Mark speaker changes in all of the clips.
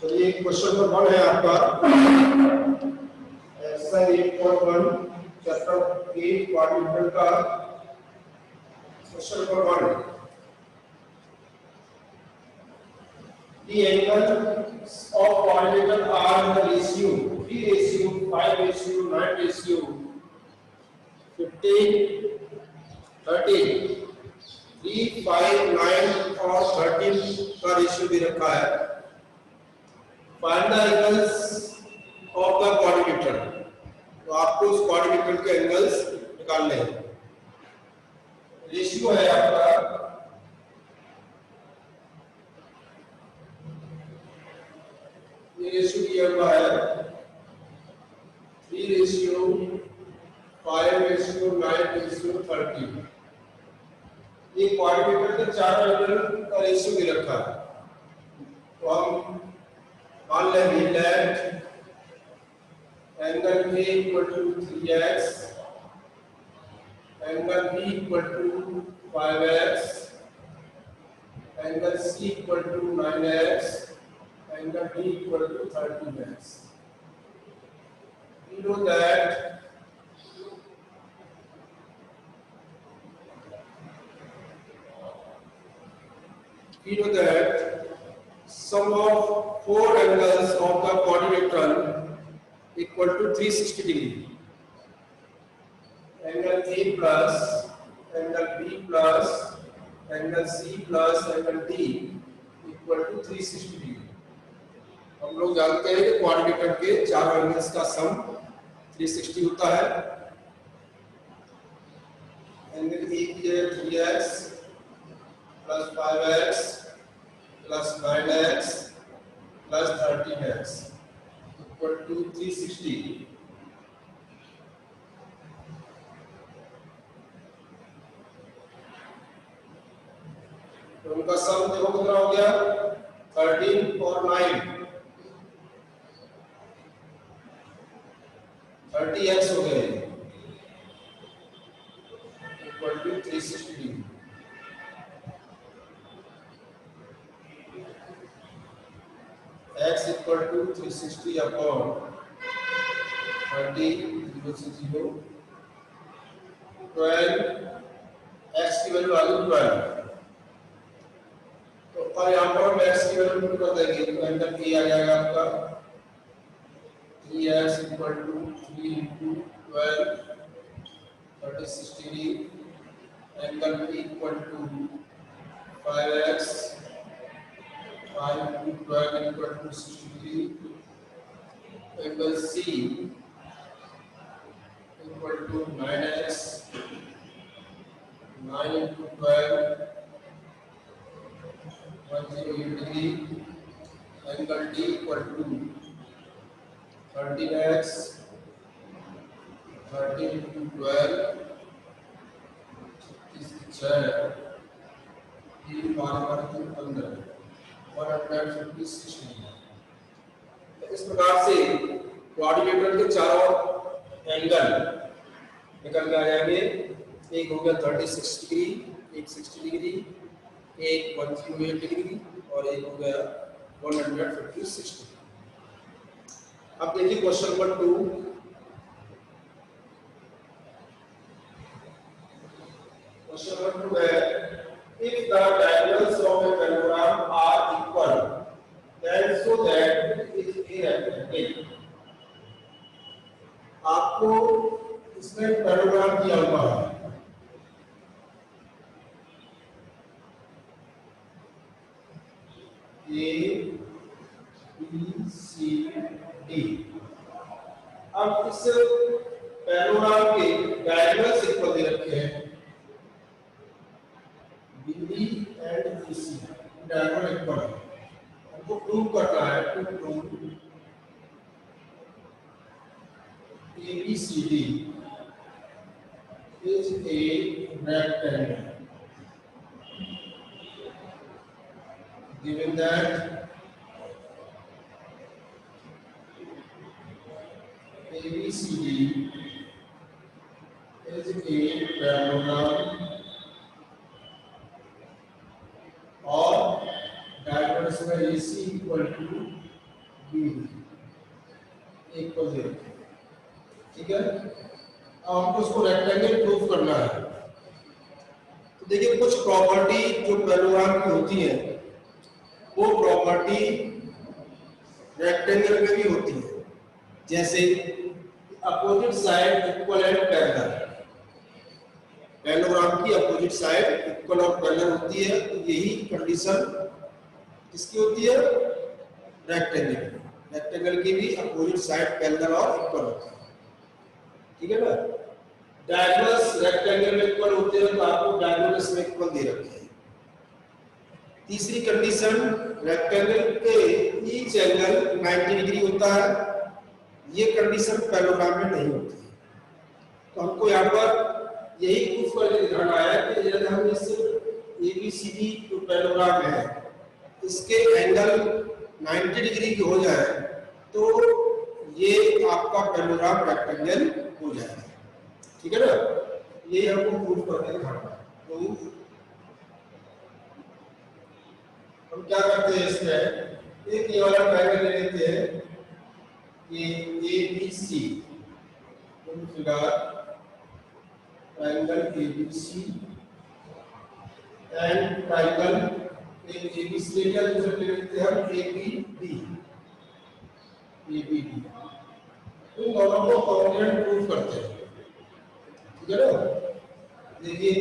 Speaker 1: चलिए question number 1 है आपका एक्सरसाइज 8.1 चैप्टर 8 क्वाड्रिलेटरल का question number 1 The angles of quadrilateral are in the ratio 3 ratio 5 ratio 9 ratio 15 13 3 5 9 और 13 का रेशियो दे रखा है। Find the angles of the quadrilateral. तो आपको उस क्वाड्रिलेटरल के एंगल्स निकालने हैं। रेशियो है आपका ये रेशियो दिया हुआ है 3 रेशियो 5 रेशियो 9 रेशियो 13। ये क्वाड्रिलेटरल के चार एंगल का रेशियो दे रखा है। तो हम मान लेंगे let angle A equal to 3x, angle B equal to 5x, angle C equal to 9x, angle D equal to 13x। We know that sum of four angles of the quadrilateral equal to 360 degree. Angle A plus, angle B plus, angle C plus, angle D equal to 360 degree. हम लोग जानते हैं कि quadrilateral के चार angles का सम 360 होता है। एंगल A की जगह 3x plus 5x plus 9x plus 13x equal to 360। तो उनका सम देखो कितना हो गया 13 और 9 30x हो गए equal to 360 degree. x equal to 360 upon 30 0 से 0 12 x की वैल्यू आ गई 12। तो अब यहाँ पर हम x की वैल्यू पुट कर देंगे तो एंगल A आ जाएगा आपका 3x equal to 3 into 12 36 degree. Angle B equal to 5x 5 into 12 equal to 60 degree. Angle C equal to 9x 9 into 12 108 degree. Angle D equal to 13x 13 into 12 56 3 bar 15 156 degree. इस प्रकार से quadrilateral के चारों angle निकल के आ जाएंगे। एक हो गया 36 डिग्री, एक 60 डिग्री, एक 108 डिग्री और एक हो गया 156 डिग्री। अब देखिए क्वेश्चन नंबर 2। क्वेश्चन नंबर 2 है if the diagonals of a parallelogram are equal then so that it is a rectangle। आपको इसमें पैराग्राफ दिया हुआ है A B C D। अब इस पैराग्राफ के डायगोनल्स इक्वल दे रखे हैं BD and BC diagonal equal है। हमको प्रूव करना है to prove ABCD is a rectangle given that ABCD is a parallelogram और डायगोनल्स में AC equal to B D equal 0। ठीक है, अब हमको उसको रेक्टेंगल प्रूफ करना है। तो देखिए कुछ प्रॉपर्टी जो पैरेललोग्राम की होती है वो प्रॉपर्टी रेक्टेंगल में भी होती है, जैसे opposite side equal and parallel. Parallelogram की अपोजिट साइड इक्वल और पैरेलल होती है, तो यही कंडीशन किसकी होती है, रेक्टेंगल। रेक्टेंगल की भी अपोजिट साइड पैरेलल और इक्वल होती है। ठीक है ना, डायगोनल्स रेक्टेंगल में इक्वल होते हैं, तो आपको डायगोनल्स में इक्वल दे रखे हैं। तीसरी कंडीशन, रेक्टेंगल के ईच एंगल 90 डिग्री होता है। ये कंडीशन पैरेललोग्राम में नहीं होती है। तो हमको यहाँ पर यही प्रूफ करके दिखाना है कि यदि हम इस ABCD जो पैरेललोग्राम है इसके एंगल 90 डिग्री के हो जाए तो ये आपका पैरेललोग्राम रेक्टेंगल हो जाएगा। ठीक है ना, ये हमको प्रूफ करके दिखाना है। तो हम क्या करते हैं, इसमें एक ये वाला ट्रायंगल ले लेते हैं, ये ABC figure triangle ABC and triangle एक ABC ले लिया, दूसरा ले लेते हैं हम ABD। इन दोनों को कॉन्ग्रुएंट प्रूफ करते हैं। ठीक है ना, देखिए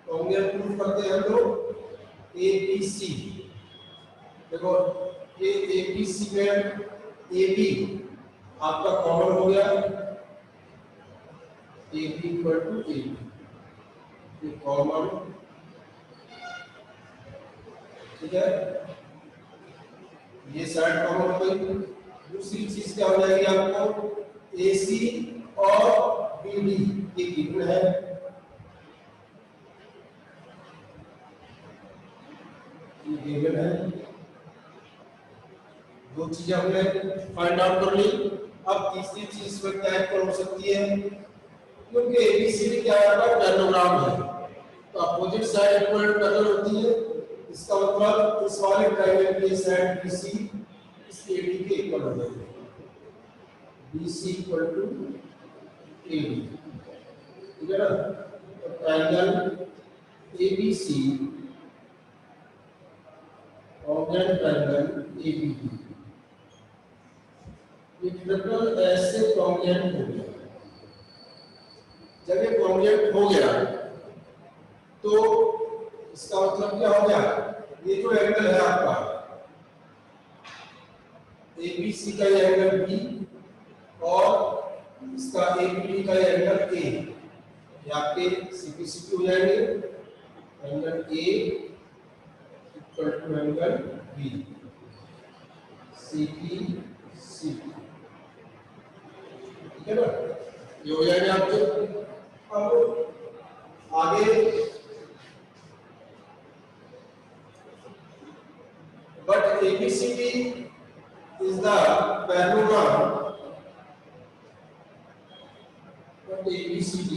Speaker 1: कॉन्ग्रुएंट प्रूफ करते हैं हम लोग ABC। देखो ये ABC में AB आपका कॉमन हो गया, AB इक्वल टू AB, ये कॉमन। ठीक है, ये साइड कॉमन हो गई। दूसरी चीज क्या हो जाएगी, आपको AC और BD ये गिवन है। ये गिवन है, दो चीजें हमने फाइंड आउट कर ली। अब तीसरी चीज में क्या इक्वल हो सकती है, क्योंकि ABCD क्या है, पैरेललोग्राम है, तो अपोजिट साइड इक्वल पैरेलल होती है। इसका मतलब इस वाले ट्रायंगल की साइड BC इस AD के इक्वल हो जाएगी, BC इक्वल टू AD। ठीक है ना, तो ट्रायंगल ABC और ट्रायंगल ABD ये ट्रिपल ऐसे कॉन्ग्रुएंट हो गया। जब ये कॉन्ग्रुएंट हो गया तो इसका मतलब क्या हो गया, ये जो एंगल है आपका ABC का ये एंगल B और इसका ABD का ये एंगल A, ये आपके CPCP हो जाएंगे। Angle A equal to angle B, CPCP। ठीक है ना, ये हो जाएगा आपके। अब आगे but ABCD is the parallelogram, but ABCD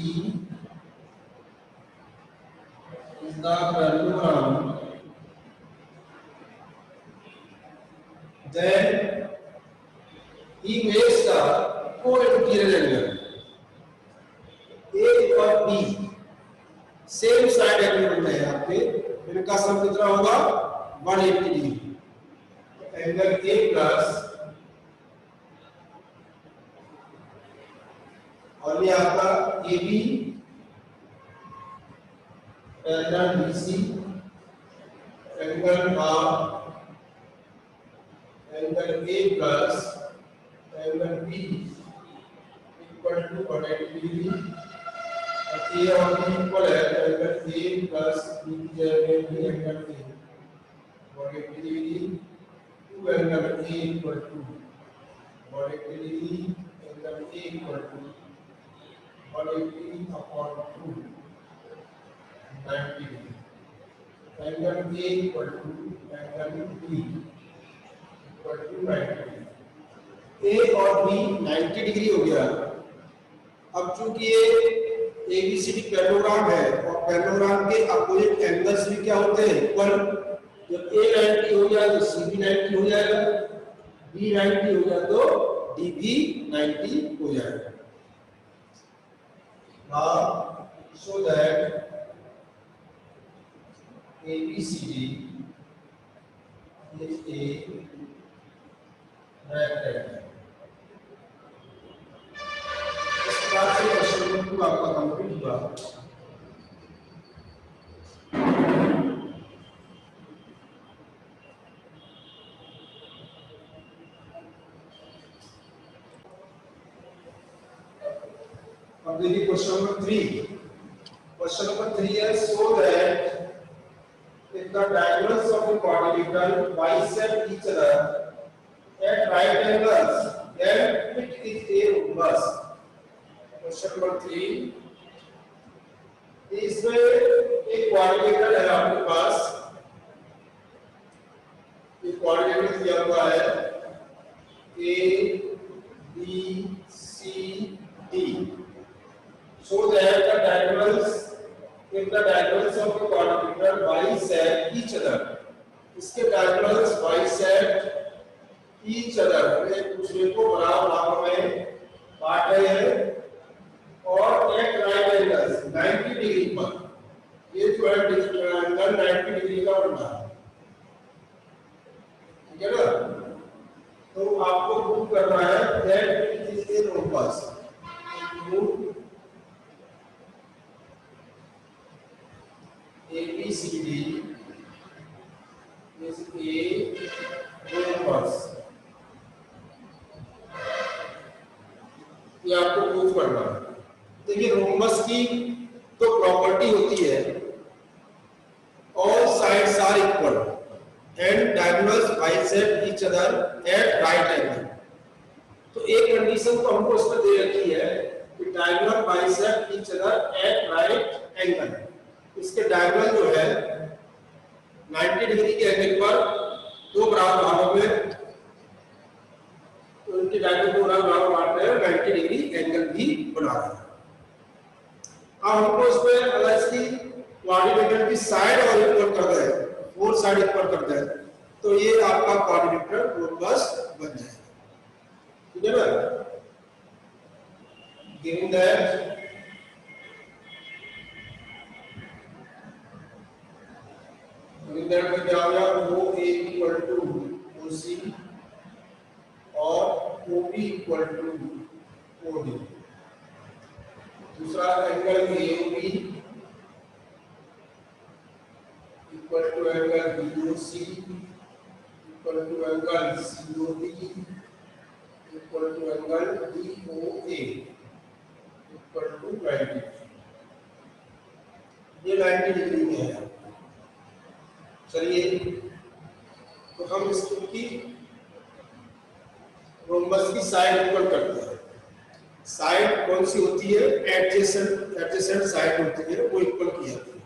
Speaker 1: is the parallelogram, then he makes the co-interior angle A और B सेम साइड एंगल बनता है आपके, इनका सम कितना होगा 180 डिग्री। एंगल A प्लस और ये आपका AB angle BC angle angle A plus angle B equal to 180 degree. A और B इक्वल है, एंगल A प्लस B की जगह में angle A 180 degree. Angle A equal to 180 degree, angle A equal to 180 upon 2 90 degree. Angle A equal to angle B equal to 90 degree. A और B 90 degree हो गया। अब चूंकि ये ABCD पैरेललोग्राम है और पैरेललोग्राम के अपोजिट एंगल्स भी क्या होते हैं, इक्वल। जब A 90 हो गया तो C भी 90 हो जाएगा। D 90 हो गया तो D भी 90 हो जाएगा। Now show that ABCD is a rectangle। इस प्रकार से क्वेश्चन नंबर 2 आपका कंप्लीट हुआ। अब देखिए क्वेश्चन नंबर 3। क्वेश्चन नंबर 3 है show that if the diagonals of a quadrilateral bisect each other at right angles, then it is a rhombus। Question number 3, इसमें एक क्वाड्रिलेटरल है आपके पास, एक क्वाड्रिलेटरल दिया हुआ है A B C D। So that the diagonals, if the diagonals of a quadrilateral bisect each other, इसके diagonals bisect each other, एक दूसरे को बराबर भागों में बांट रहे हैं और एक राइट एंगल 90 डिग्री पर, ये जो है एंगल 90 डिग्री का बन रहा है, ठीक है ना। तो आपको प्रूव करना है that it is a rhombus. ABCD is a rhombus। ये आपको प्रूव करना है। देखिए रोम्बस की तो प्रॉपर्टी होती है all sides are equal and diagonals bisect each other at right angle. तो एक कंडीशन तो हमको इसमें दे रखी है कि diagonal bisect each other at right angle. इसके डायगोनल जो है 90 डिग्री के एंगल पर दो बराबर भागों में, तो इनके डायगोनल को बराबर बांट रहे हैं, 90 डिग्री एंगल भी बना रहे हैं। अब हमको इसमें अगर इसकी क्वाड्रिलेटरल की साइड और इक्वल कर दे, फोर साइड इक्वल कर दे, तो ये आपका क्वाड्रिलेटरल रोम्बस बन जाएगा, ठीक है ना। गिवन दैट में क्या हो गया, OA इक्वल टू OC और OB इक्वल टू OD। दूसरा angle AOB equal to angle BOC equal to angle COD equal to angle DOA equal to 90। ये 90 डिग्री में है। चलिए तो हम इसकी रोम्बस की साइड इक्वल करते हैं। साइड कौन सी होती है, एडजेसेंट साइड होती है, वो इक्वल की जाती है।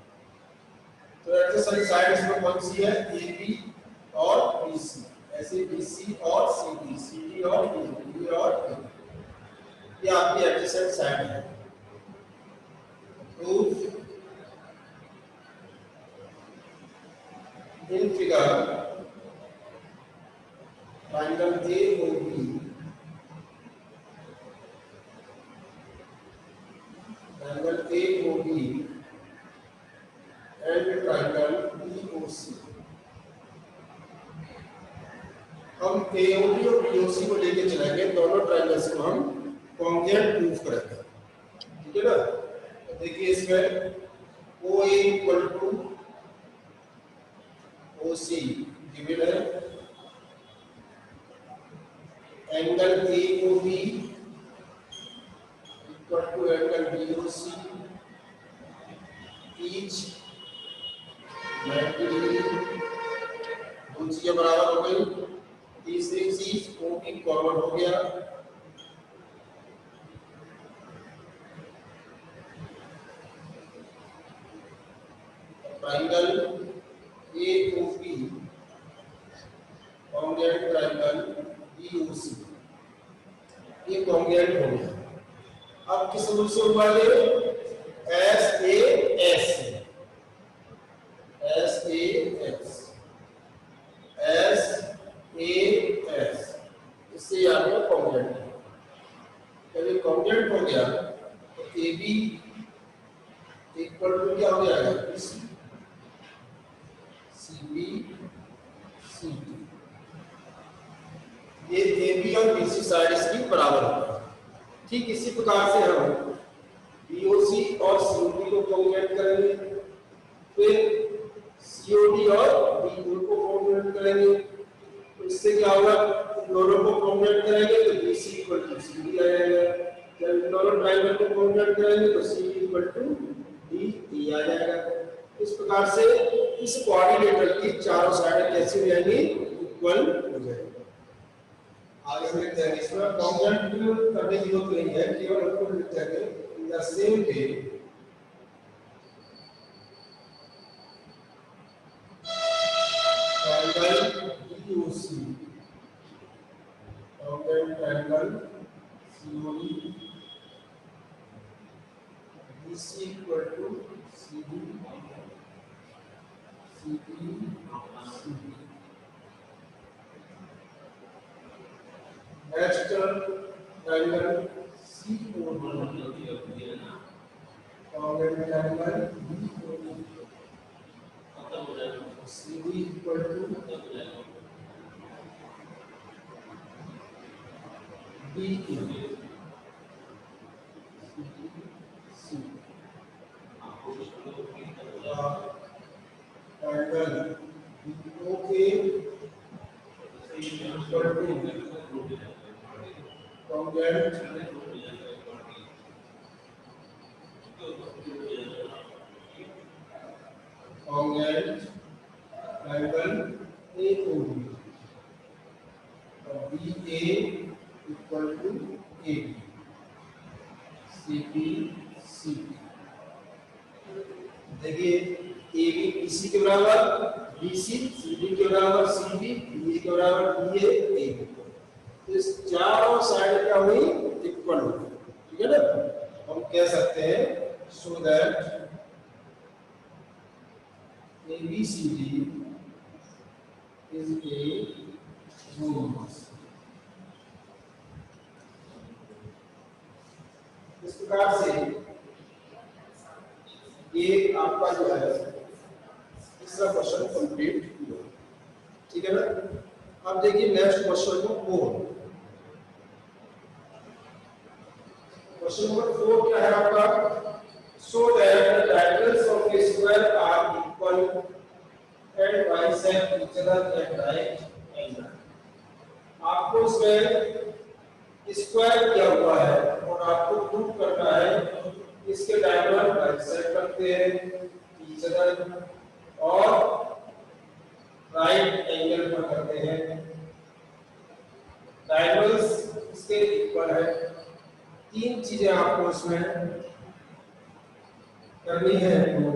Speaker 1: तो एडजेसेंट साइड इसमें कौन सी है, AB और BC, ऐसे BC और CD, CD और BD और AB, ये आपकी एडजेसेंट साइड है। तो in figure triangle AOB and triangle BOC, हम AOB और BOC को लेके चलेंगे, दोनों ट्रायंगल्स को हम कॉन्ग्रुएंट प्रूफ करेंगे, ठीक है ना। तो देखिए इसमें OA equal to OC given है, angle AOB equal to angle BOC, each 90 degree, दो चीजें बराबर हो गई। तीसरी चीज OB कॉमन हो गया, triangle AOB congruent triangle BOC, ये कॉन्ग्रुएंट हो गया। अब किस रूल से हुआ ये, SAS SAS SAS CB CD, ये AB और BC साइड इसकी बराबर होगा। ठीक इसी प्रकार से हम BOC और COD को कॉम्बिनेट करेंगे, फिर COD और BO को कॉम्बिनेट करेंगे। तो इससे क्या होगा, दोनों को कॉम्बिनेट करेंगे तो BC इक्वल टू CD आ जाएगा। जब दोनों ट्रायंगल को कॉम्बिनेट करेंगे तो CD इक्वल टू DE आ जाएगा। इस प्रकार से इस क्वाड्रिलेटरल की चारों साइड कैसी हो जाएंगी, इक्वल हो जाएगी। आगे हम लिखते हैं, इसमें कॉम्बिनेट करने की जरूरत नहीं है, केवल हमको लिखते हैं in the same way triangle BOC, triangle COD, BC equal to CD, CD, CD. Next triangle COD, triangle BOD, CD equal to DE, triangle BOK equal to congruent triangle AOB, BA equal to AB, CB CB। देखिए AB BC के बराबर, BC CD के बराबर, CB DE के बराबर, DA AB। इस चारों side क्या हुई, इक्वल हो गई। ठीक है ना, हम कह सकते हैं so that ABCD is a homomorph। इस प्रकार से ये आपका जो है तीसरा क्वेश्चन कंप्लीट हुआ। ठीक है ना, अब देखिए next question number 4। Question number 4 क्या है आपका, so that the diagonals of a square are equal and bisect each other at right angle। आपको इसमें स्क्वायर किया हुआ है और आपको प्रूव करना है इसके डायगोनल बाइसेक्ट करते हैं each other और राइट एंगल पर करते हैं। डायगोनल्स इसके इक्वल है। तीन चीजें आपको इसमें करनी है। तो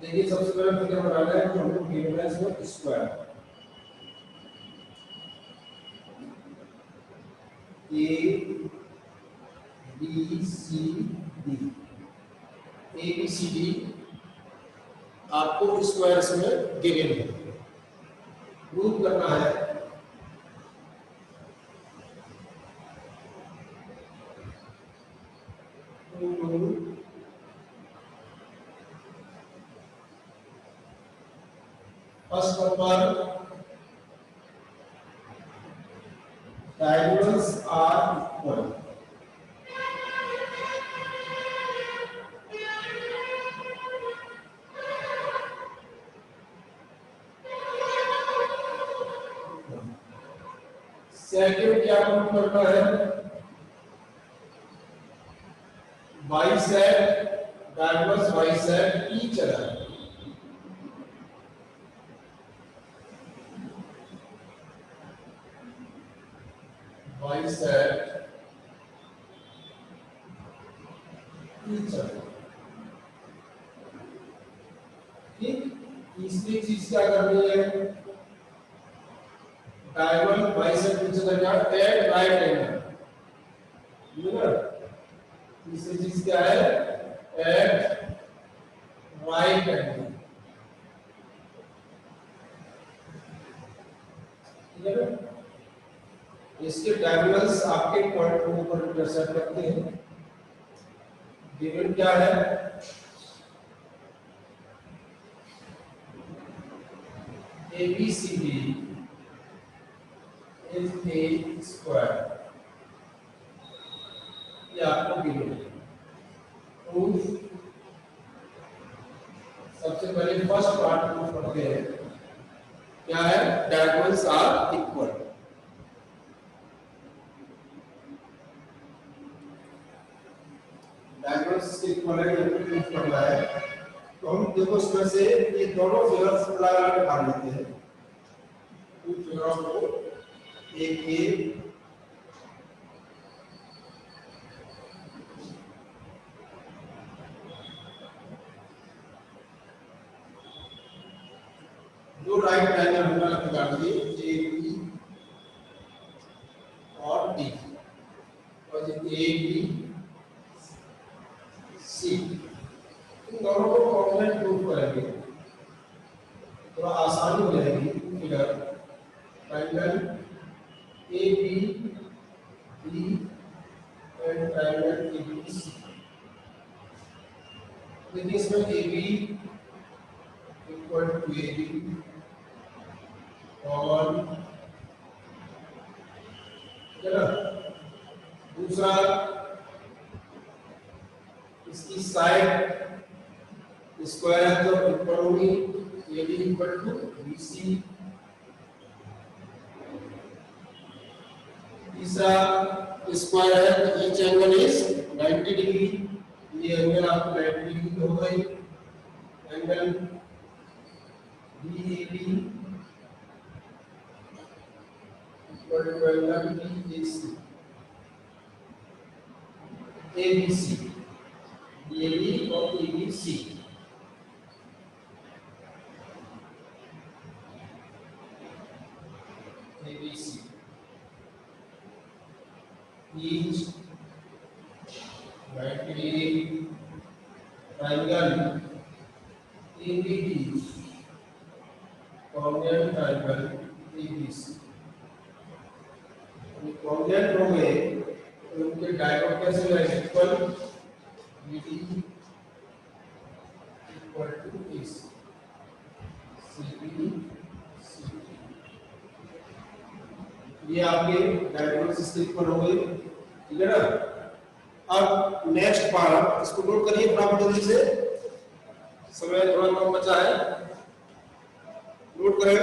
Speaker 1: देखिए सबसे पहले फिगर बनाना है, तो हमको गिवन है इसमें square A B C D, A B C D आपको स्क्वायर इसमें गिवन है, प्रूव करना है। First number, diagonals are equal। Second क्या प्रूव करना है, bisect diagonals bisect each other। bisect each other। ठीक, तीसरी चीज क्या करनी है, डायगोनल बाइसेक्ट each other का एट राइट एंगल। तीसरी चीज क्या है, एट राइट एंगल। ठीक है ना, इसके डायगोनल्स आपके पॉइंट को ऊपर इंटरसेक्ट करते हैं। गिवन क्या है, ABCD is a square। ये आपको गिवन है। प्रूफ, सबसे पहले फर्स्ट पार्ट प्रूफ करते हैं। क्या है? Diagonals are equal. Diagonals equal है, ये प्रूफ करना है। तो हम देखो इसमें से ये दोनों फिगर्स लगा के मान लेते हैं। टू फिगर्स को एक ए दो राइट ट्रायंगल हमने लगा दिए, ए बी और डी, और ए बी सी। इन दोनों को कॉम्प्लीमेंट प्रूफ करेंगे, थोड़ा आसानी हो जाएगी। Figure triangle A B D and triangle A B C. देखिए इसमें A B equal to A B और चलो दूसरा, इसकी साइड स्क्वायर है तो इक्वल होगी A B equal to B C. तीसरा स्क्वायर है तो ईच एंगल इज 90 डिग्री, ये एंगल आपको 90 डिग्री हो गई। Angle B A B equal to angle B A C, A B C, A B और A B C. ABC each 90 degree triangle ABD congruent triangle ABC। Congruent हो गए तो उनके diagonal कैसे रहेंगे? Equal BD equal to AC CB। ये आपके diagonals से इक्वल हो गए, ठीक है ना। अब नेक्स्ट पार्ट, इसको नोट करिए फटाफट जल्दी से, समय थोड़ा कम बचा है, नोट करें।